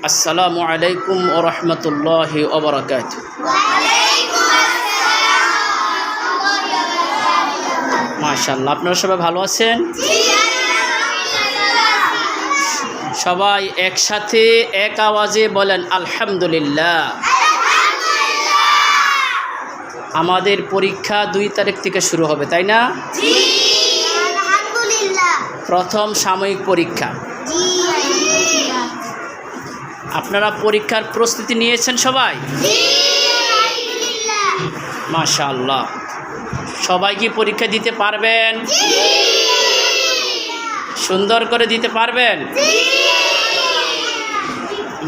আসসালামু আলাইকুম ওয়া রাহমাতুল্লাহি ওয়া বারাকাতুহু। মাশাআল্লাহ, আপনারা সবাই ভালো আছেন? সবাই একসাথে এক আওয়াজে বলেন আলহামদুলিল্লাহ। আমাদের পরীক্ষা 2 তারিখ থেকে শুরু হবে, তাই না? প্রথম সাময়িক পরীক্ষা। আপনারা পরীক্ষার প্রস্তুতি নিয়েছেন সবাই? মাশাআল্লাহ, সবাই কি পরীক্ষা দিতে পারবেন? সুন্দর করে দিতে পারবেন?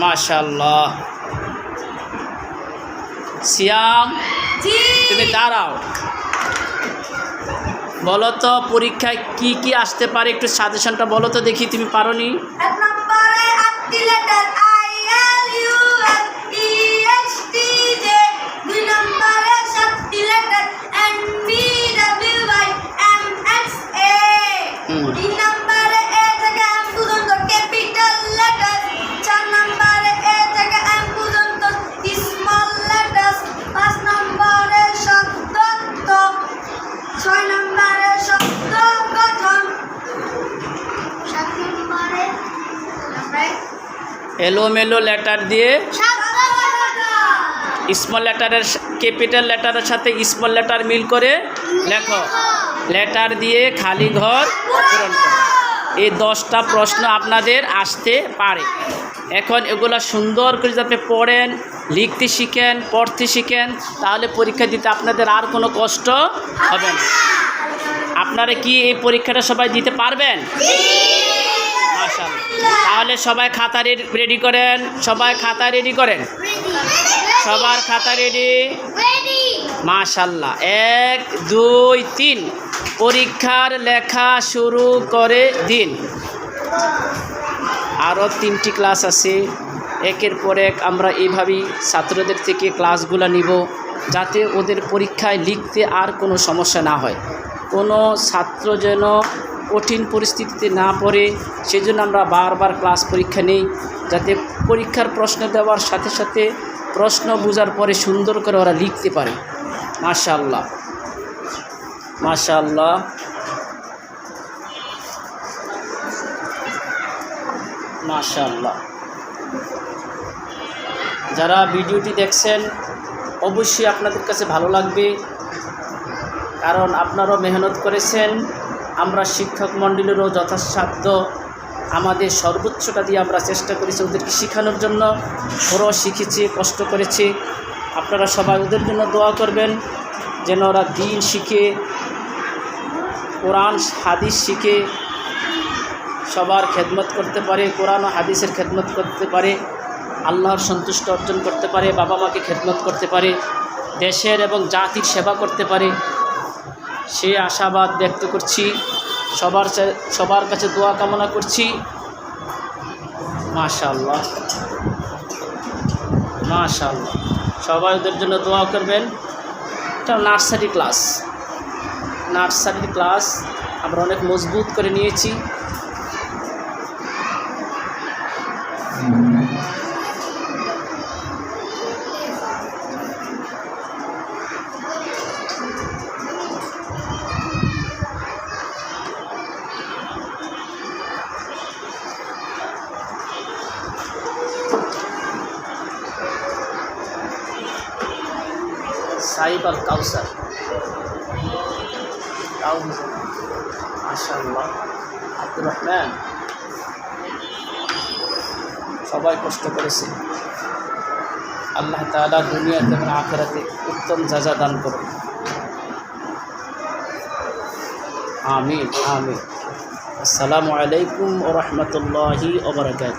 মাশাআল্লাহ। সিয়াম, তুমি দাঁড়াও, বলো তো পরীক্ষায় কি কি আসতে পারে, একটু সাজেশনটা বলো তো দেখি, তুমি পারো নি? এলোমেলো লেটার দিয়ে স্মল লেটারের ক্যাপিটাল লেটারের সাথে স্মল লেটার মিল করে লেখো। লেটার দিয়ে খালি ঘর পূরণ করো। এই 10টা প্রশ্ন আপনাদের আসতে পারে। এখন এগুলো সুন্দর করে যাতে পড়েন, লিখতে শিখেন, পড়তে শিখেন, তাহলে পরীক্ষা দিতে আপনাদের আর কোনো কষ্ট হবে না। আপনারা কি এই পরীক্ষাটা সবাই দিতে পারবেন? তাহলে সবাই খাতা রেডি করেন, সবাই খাতা রেডি করেন, সবার খাতা রেডি। মাশাআল্লাহ, 1 2 3 পরীক্ষার লেখা শুরু করে দিন। আরও 3টি ক্লাস আছে, একের পর এক আমরা এইভাবেই ছাত্রদের থেকে ক্লাসগুলো নিব, যাতে ওদের পরীক্ষায় লিখতে আর কোনো সমস্যা না হয়, কোনো ছাত্র যেন কঠিন পরিস্থিতিতে না পড়ে। সেজন্য আমরা বারবার ক্লাস পরীক্ষা নেই, যাতে পরীক্ষার প্রশ্ন দেওয়ার সাথে সাথে প্রশ্ন বোঝার পরে সুন্দর করে ওরা লিখতে পারে। মাশাআল্লাহ, মাশাআল্লাহ। মাশাআল্লাহ, যারা ভিডিওটি দেখছেন অবশ্যই আপনাদের কাছে ভালো লাগবে, কারণ আপনারাও মেহনত করেছেন। আমরা শিক্ষক মণ্ডলীরও যথাসাধ্য আমাদের সর্বোচ্চটা দিয়ে আমরা চেষ্টা করেছি ওদেরকে শেখানোর জন্য। ওরাও শিখেছে, কষ্ট করেছে। আপনারা সবাই ওদের জন্য দোয়া করবেন, যেন ওরা দিন শিখে, কোরআন হাদিস শিখে সবার খেদমত করতে পারে, কোরআন ও হাদিসের খেদমত করতে পারে, আল্লাহর সন্তুষ্ট অর্জন করতে পারে, বাবা মাকে খেদমত করতে পারে, দেশের এবং জাতির সেবা করতে পারে, সে আশাবাদ ব্যক্ত করছি। সবার কাছে দোয়া কামনা করছি। মাশাআল্লাহ, মাশাআল্লাহ, সবাই ওদের জন্য দোয়া করবেন। এটা নার্সারি ক্লাস আমরা অনেক মজবুত করে নিয়েছি। সাইব আল কাউসার, মাশাআল্লাহ, আব্দুর রহমান, সবাই কষ্ট করেছে। আল্লাহ তাআলা দুনিয়াতে এবং আখিরাতে উত্তম জাযা দান করুন। আমিন, আমিন। আসসালামু আলাইকুম ওয়া রাহমাতুল্লাহি ওয়া বারাকাতুহু।